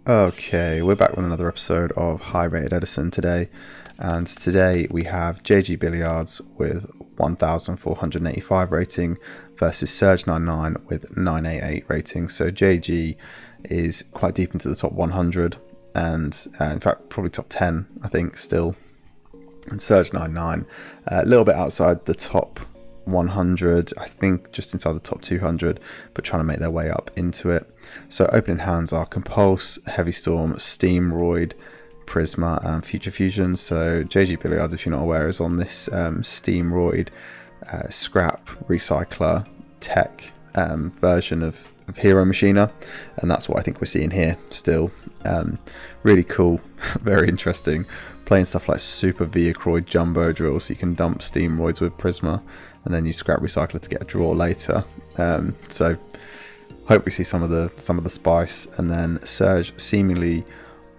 Okay, we're back with another episode of High Rated Edison today, and today we have JG Billiards with 1,485 rating versus Surge99 with 988 rating. So JG is quite deep into the top 100 and in fact probably top 10 I think still, and Surge99 a little bit outside the top 100, I think just inside the top 200, but trying to make their way up into it. So opening hands are Compulse, Heavy Storm, Steamroid, Prisma and Future Fusion. So JG Billiards, if you're not aware, is on this Steamroid scrap recycler tech version of Hero Machina, and that's what I think we're seeing here still. Really cool, very interesting, playing stuff like Super Viacroid Jumbo Drill, so you can dump Steamroids with Prisma and then use scrap recycler to get a draw later. So hope we see some of the spice. And then Surge seemingly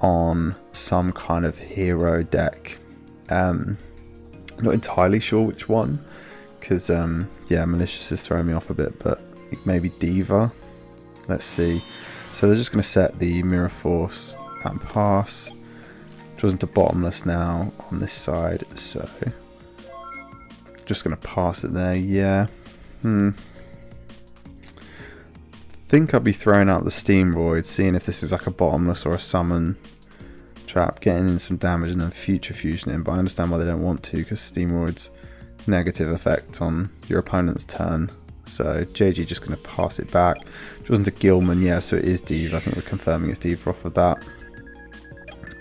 on some kind of hero deck, not entirely sure which one, because yeah, Malicious is throwing me off a bit, but maybe Diva. Let's see. So they're just going to set the Mirror Force and pass. Draws into Bottomless now on this side, so just going to pass it there. Yeah. Think I'll be throwing out the Steamroid, seeing if this is like a Bottomless or a Summon trap, getting in some damage and then Future Fusion in, but I understand why they don't want to, because Steamroid's negative effect on your opponent's turn. So JG just going to pass it back. Draws into Gilman, yeah, so it is Diva. I think we're confirming it's Diva off of that.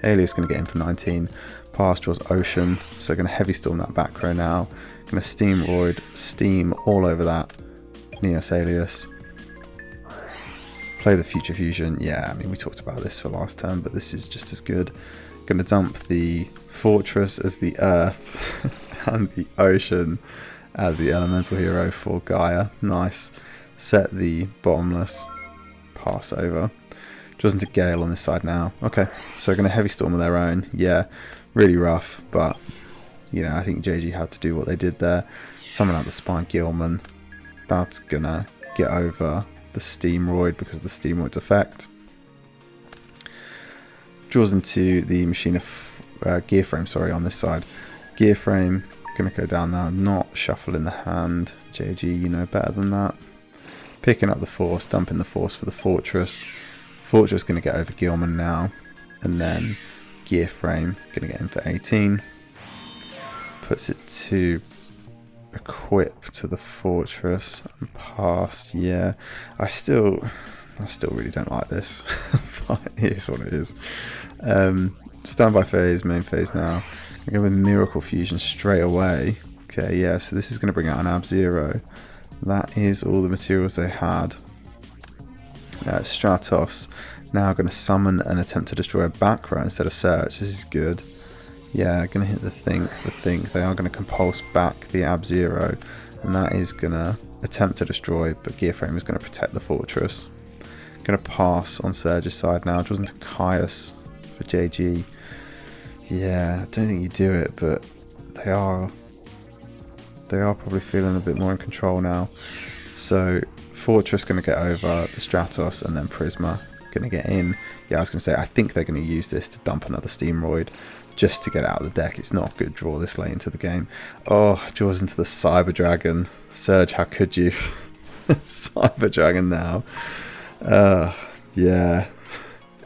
Alias going to get in for 19. Pass, draws Ocean, so going to Heavy Storm that back row now. Going to Steamroid, Steam all over that Neos Alias. Play the Future Fusion, yeah, I mean we talked about this for last turn, but this is just as good. Going to dump the Fortress as the Earth and the Ocean as the elemental hero for Gaia. Nice. Set the Bottomless, pass over. Draws into Gale on this side now. Okay, so going to Heavy Storm of their own. Yeah, really rough, but you know, I think JG had to do what they did there. Summon out the Spine Gilman. That's gonna get over the Steamroid because of the Steamroid's effect. Draws into the Machina gear frame, sorry, on this side. Gear frame, gonna go down now, not shuffle in the hand. JG, you know better than that. Picking up the Force, dumping the Force for the Fortress. Fortress gonna get over Gilman now, and then gear frame gonna get in for 18. Puts it to equip to the Fortress and pass. Yeah, I still really don't like this, but it is what it is. Standby phase, main phase now. I go with Miracle Fusion straight away. Okay, yeah, so this is going to bring out an Ab-Zero. That is all the materials they had. Stratos now going to summon and attempt to destroy a back row instead of Search. This is good. Yeah, going to hit the Think. They are going to compulse back the Ab-Zero, and that is going to attempt to destroy, but Gear Frame is going to protect the Fortress. Going to pass on Surge's side now. Draws into Caius for JG. Yeah, I don't think you do it, but they are probably feeling a bit more in control now. So Fortress going to get over the Stratos, and then Prisma going to get in. Yeah, I was going to say, I think they're going to use this to dump another Steamroid just to get out of the deck. It's not a good draw this late into the game. Oh, draws into the Cyber Dragon. Surge, how could you? Cyber Dragon now. Yeah.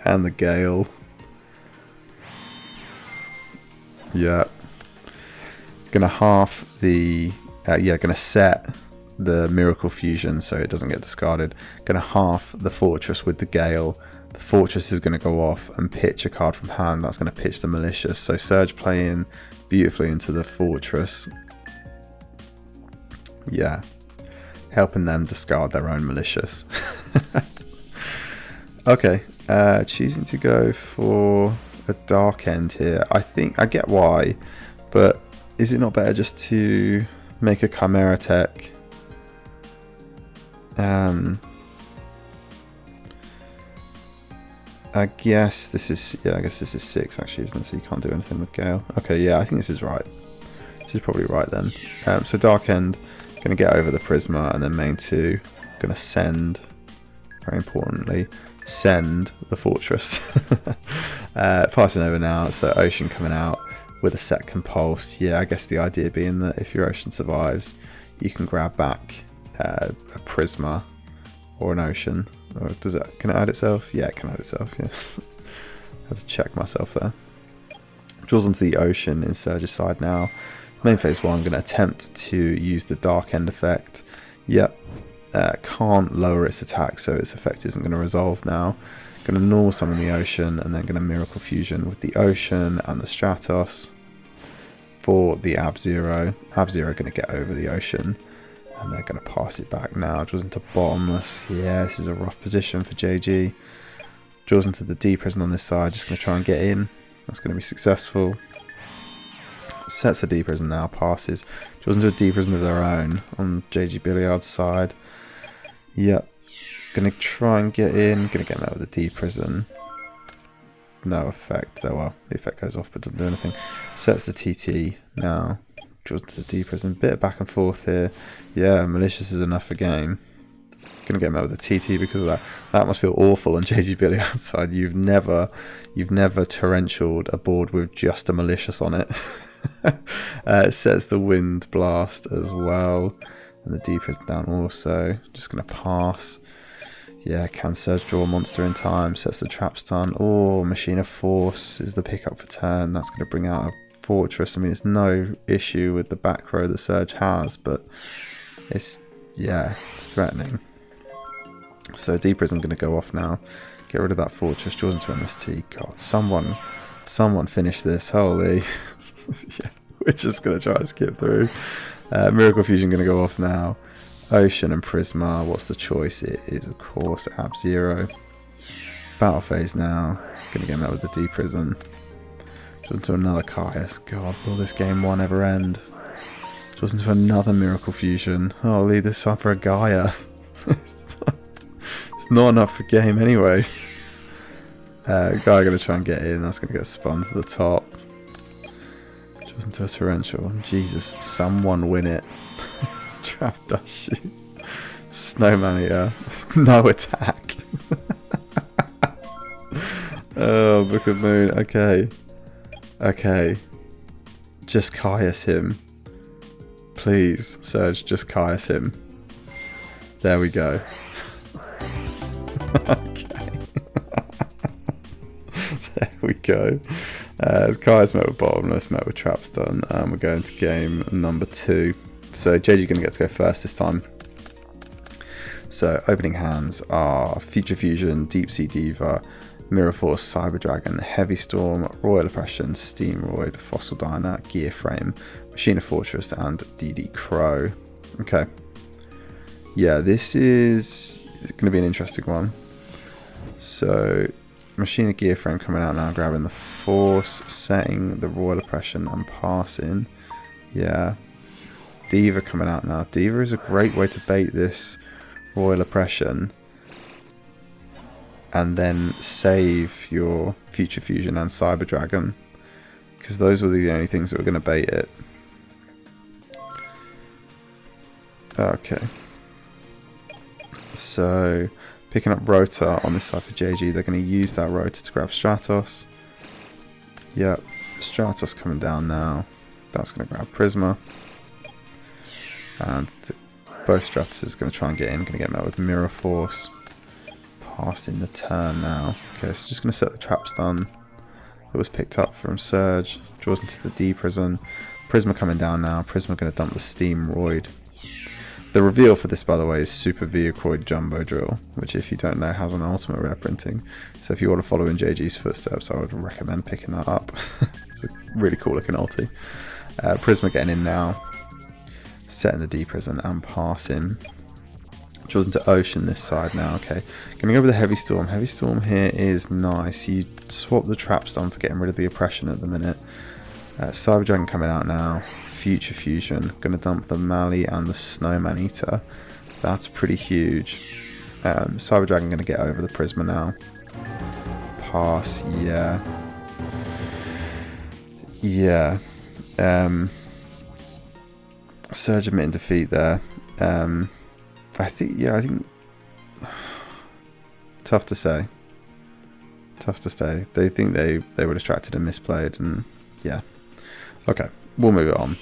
And the Gale. Yeah. Gonna half the... gonna set the Miracle Fusion so it doesn't get discarded. Gonna half the Fortress with the Gale. The Fortress is going to go off and pitch a card from hand. That's going to pitch the Malicious. So Surge playing beautifully into the Fortress. Yeah. Helping them discard their own Malicious. Okay. Choosing to go for a Dark End here. I think I get why, but is it not better just to make a Chimera Tech? I guess this is 6 actually, isn't it? So you can't do anything with Gale. Okay, yeah, I think this is right. This is probably right then. So Dark End, going to get over the Prisma, and then main 2, going to send, very importantly, send the fortress. Passing over now, so Ocean coming out with a second pulse. Yeah, I guess the idea being that if your Ocean survives, you can grab back a Prisma or an Ocean. Or can it add itself? Yeah, it can add itself, yeah. I had to check myself there. Draws onto the Ocean in Surge's side now. Main phase 1, going to attempt to use the Dark End effect. Yep. Can't lower its attack, so its effect isn't going to resolve now. Going to normal summon the Ocean, and then going to Miracle Fusion with the Ocean and the Stratos for the Ab-Zero. Ab-Zero going to get over the Ocean, and they're going to pass it back now. Draws into Bottomless. Yeah, this is a rough position for JG. Draws into the D-Prison on this side, just going to try and get in. That's going to be successful. Sets the D-Prison now, passes. Draws into a D-Prison of their own on JG Billiard's side. Yep. Gonna try and get in. Gonna get him out with the D-Prison. No effect. Though, well, the effect goes off but doesn't do anything. Sets the TT now. Draws to the D-Prison. Bit of back and forth here. Yeah, Malicious is enough for game. Gonna get him out with the TT because of that. That must feel awful on JG Billiard's side. You've never torrentialed a board with just a Malicious on it. It sets the Wind Blast as well. And the D-Prison down also. Just gonna pass. Yeah, can Surge draw a monster in time. Sets the Trap Stun. Oh, Machina Force is the pickup for turn. That's going to bring out a Fortress. I mean, it's no issue with the back row that Surge has, but it's threatening. So D-Prison going to go off now. Get rid of that Fortress. Draws into MST. God, someone finish this. Holy. Yeah, we're just going to try and skip through. Miracle Fusion going to go off now. Ocean and Prisma, what's the choice? It is, of course, Ab-Zero. Battle phase now. Gonna get him out with the D-Prison. Draws into another Caius. God, will this game one ever end? Draws into another Miracle Fusion. Oh, leave this time for a Gaia. It's not enough for game anyway. Gaia gonna try and get in. That's gonna get spun to the top. Draws into a Torrential. Jesus, someone win it. Trap Dust Shoot. Snowman here. No attack. Oh, Book of Moon. Okay. Okay. Just Caius him. Please, Surge, just Caius him. There we go. Okay. There we go. As Caius met with Bottomless, met with Trap Stun, and we're going to game number 2. So JG going to get to go first this time. So opening hands are Future Fusion, Deep Sea Diva, Mirror Force, Cyber Dragon, Heavy Storm, Royal Oppression, Steamroid, Fossil Diner, Gear Frame, Machina Fortress, and DD Crow. Okay. Yeah, this is going to be an interesting one. So Machina Gear Frame coming out now, grabbing the Force, setting the Royal Oppression and passing. Yeah. Diva coming out now. Diva is a great way to bait this Royal Oppression and then save your Future Fusion and Cyber Dragon, because those were the only things that were going to bait it. Okay. So picking up Rota on this side for JG. They're going to use that Rota to grab Stratos. Yep. Stratos coming down now. That's going to grab Prisma. And both Stratos is going to try and get in. Going to get met with Mirror Force. Passing the turn now. Okay, so just going to set the Trap Stun that was picked up from Surge. Draws into the D-Prison. Prisma coming down now. Prisma going to dump the Steamroid. The reveal for this, by the way, is Super Vehicroid Jumbo Drill, which, if you don't know, has an ultimate rare printing. So if you want to follow in JG's footsteps, I would recommend picking that up. It's a really cool looking ulti. Prisma getting in now. Setting the D-Prison and passing. Draws into Ocean this side now. Okay, gonna go with the Heavy Storm. Heavy Storm here is nice. You swap the Trap Stun for getting rid of the Oppression at the minute. Cyber Dragon coming out now. Future Fusion. Gonna dump the Mali and the Snowman Eater. That's pretty huge. Cyber Dragon gonna get over the Prisma now. Pass. Yeah. Yeah. Surge admitting defeat there. I think to Tough to say. Tough to say. They think they were distracted and misplayed, and yeah. Okay, we'll move it on.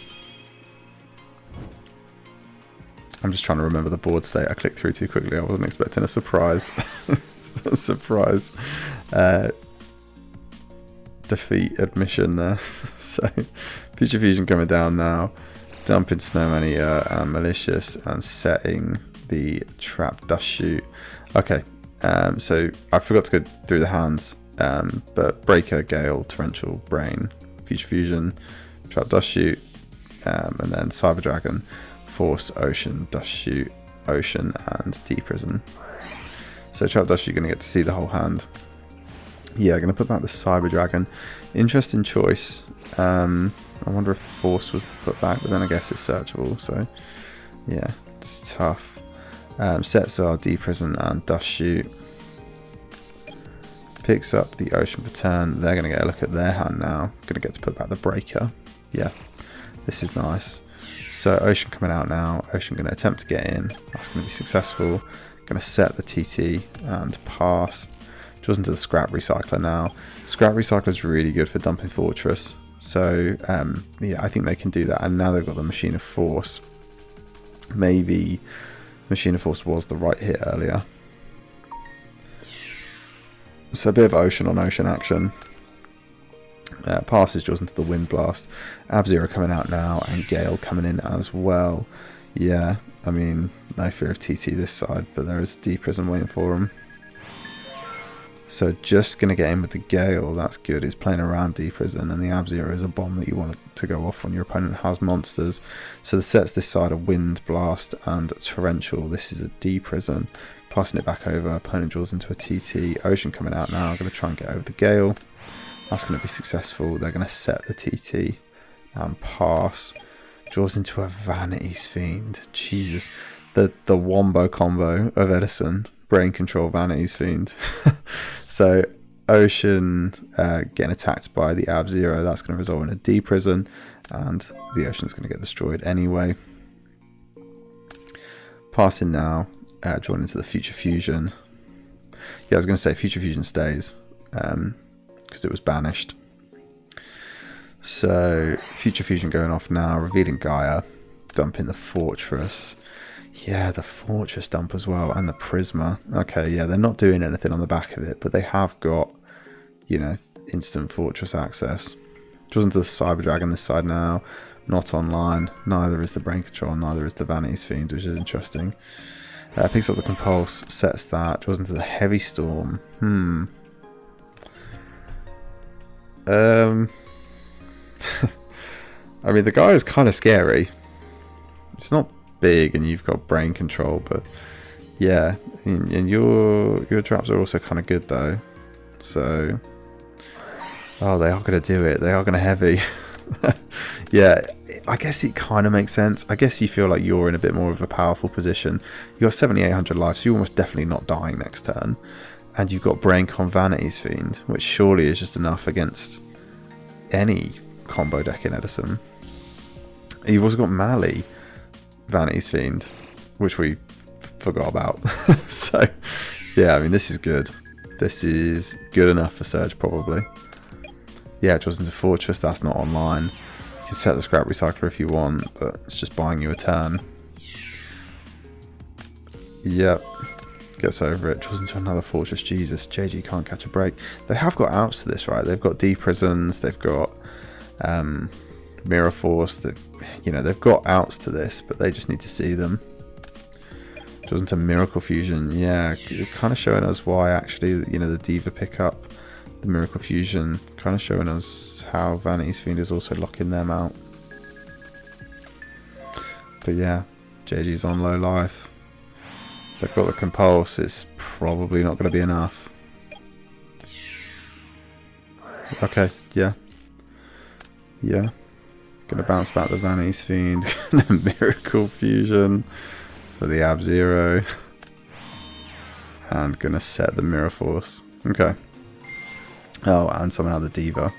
I'm just trying to remember the board state. I clicked through too quickly. I wasn't expecting a surprise. A surprise defeat admission there. So, Future Fusion coming down now. Dumping Snowmania and Malicious and setting the Trap Dust Shoot. Okay, so I forgot to go through the hands, but Breaker, Gale, Torrential, Brain, Future Fusion, Trap Dust Shoot, and then Cyber Dragon, Force, Ocean, Dust Shoot, Ocean, and Deep Prison. So Trap Dust Shoot, you're going to get to see the whole hand. Yeah, I'm going to put back the Cyber Dragon. Interesting choice. I wonder if the Force was to put back, but then I guess it's searchable, so yeah, it's tough. Sets are Deep Prison and Dust Shoot. Picks up the Ocean per turn. They're going to get a look at their hand now. Going to get to put back the Breaker. Yeah, this is nice. So Ocean coming out now. Ocean going to attempt to get in. That's going to be successful. Going to set the TT and pass. Draws into the Scrap Recycler now. Scrap Recycler is really good for dumping Fortress. So yeah, I think they can do that. And now they've got the Machina Force. Maybe Machina Force was the right hit earlier. So a bit of Ocean on Ocean action. Passes, draws into the Wind Blast. Ab-Zero coming out now, and Gale coming in as well. Yeah, I mean, no fear of TT this side, but there is Deep Prison waiting for him. So just going to get in with the Gale, that's good. It's playing around Deep Prison, and the Ab-Zero is a bomb that you want to go off when your opponent has monsters. So the sets this side are Wind Blast and Torrential. This is a Deep Prison. Passing it back over, opponent draws into a TT. Ocean coming out now, going to try and get over the Gale. That's going to be successful. They're going to set the TT and pass. Draws into a Vanity's Fiend. Jesus. The wombo combo of Edison. Brain Control, Vanity's Fiend. So Ocean getting attacked by the Ab-Zero. That's going to result in a Deep Prison. And the Ocean's going to get destroyed anyway. Passing now. Drawing into the Future Fusion. Yeah, I was going to say Future Fusion stays. Because it was banished. So Future Fusion going off now, revealing Gaia, dumping the Fortress. Yeah, the Fortress dump as well, and the Prisma. Okay, yeah, they're not doing anything on the back of it, but they have got, you know, instant Fortress access. Draws into the Cyber Dragon this side now, not online. Neither is the Brain Control, neither is the Vanity's Fiend, which is interesting. Picks up the Compulse, sets that, draws into the Heavy Storm. I mean, the guy is kind of scary. It's not big, and you've got Brain Control, but yeah, and your traps are also kind of good though. So, oh, they are going to do it. They are going to heavy. Yeah, I guess it kind of makes sense. I guess you feel like you're in a bit more of a powerful position. You're 7,800 life, so you're almost definitely not dying next turn. And you've got Brain Con Vanity's Fiend, which surely is just enough against any combo deck in Edison. You've also got Mali Vanity's Fiend, which we forgot about. So, yeah, I mean, this is good. This is good enough for Surge, probably. Yeah, it draws into Fortress. That's not online. You can set the Scrap Recycler if you want, but it's just buying you a turn. Yep. Gets over it. Draws into another Fortress. Jesus, JG can't catch a break. They have got outs to this, right? They've got Deep Prisons. They've got Mirror Force. They've got outs to this, but they just need to see them. Draws into Miracle Fusion. Yeah, kind of showing us why actually, the Diva pickup, the Miracle Fusion, kind of showing us how Vanity's Fiend is also locking them out. But yeah, JG's on low life. They've got the Compulse. It's probably not going to be enough. Okay, yeah. Yeah. Gonna bounce back the Vanity's Fiend. Miracle Fusion for the Ab-Zero. And gonna set the Mirror Force. Okay. Oh, and somehow the Diva.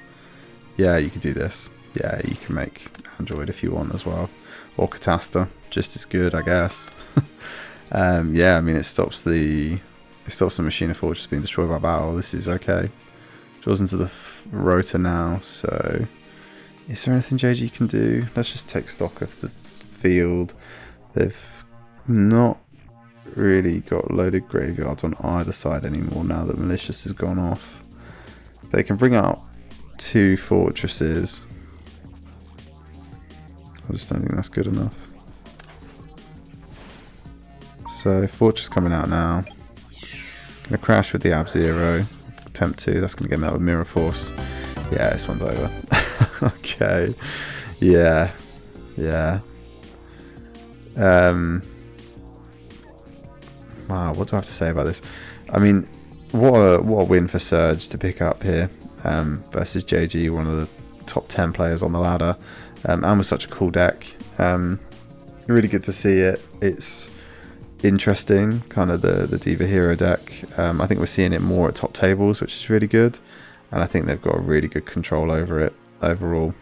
Yeah, you could do this. Yeah, you can make Android if you want as well. Or Catasta. Just as good, I guess. Yeah, I mean, it stops the There's still some Machina Fortress being destroyed by battle. This is okay. Draws into the rotor now, so is there anything JG can do? Let's just take stock of the field. They've not really got loaded graveyards on either side anymore now that Malicious has gone off. They can bring out 2 fortresses. I just don't think that's good enough. So Fortress coming out now. Gonna crash with the Ab Zero. Attempt 2, that's gonna get me out with Mirror Force. Yeah, this one's over. Okay. Yeah. Wow, what do I have to say about this? I mean, what a win for Surge to pick up here versus JG, one of the top 10 players on the ladder, and with such a cool deck. Really good to see it. It's interesting, kind of the Diva Hero deck. I think we're seeing it more at top tables, which is really good, and I think they've got a really good control over it overall.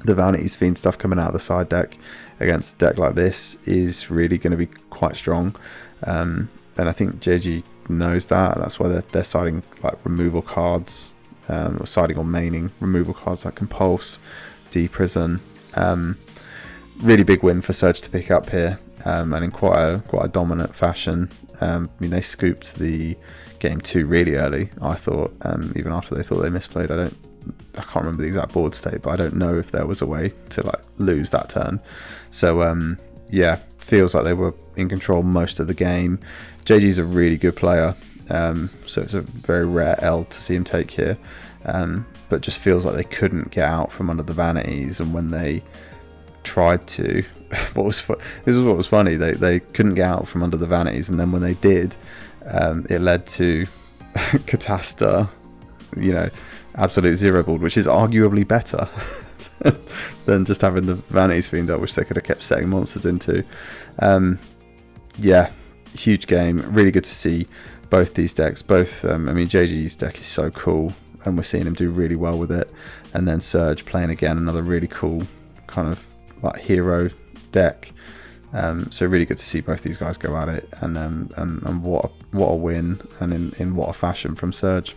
The Vanity's Fiend stuff coming out of the side deck against a deck like this is really going to be quite strong, and I think JG knows that. That's why they're siding like removal cards, or siding on maining removal cards like Compulse, D-Prison. Really big win for Surge to pick up here, and in quite a dominant fashion. I mean, they scooped the game 2 really early, I thought, even after they thought they misplayed. I can't remember the exact board state, but I don't know if there was a way to like lose that turn. So yeah, feels like they were in control most of the game. JG's a really good player, so it's a very rare L to see him take here, but just feels like they couldn't get out from under the Vanities, and when they tried to, this is what was funny, they couldn't get out from under the Vanities, and then when they did, it led to Catasta, Absolute Zero board, which is arguably better than just having the Vanities Fiend up, which they could have kept setting monsters into. Yeah, huge game. Really good to see both these decks. I mean, JG's deck is so cool, and we're seeing him do really well with it. And then Surge playing again, another really cool kind of like hero deck. So really good to see both these guys go at it, and what a win, and in what a fashion from Surge.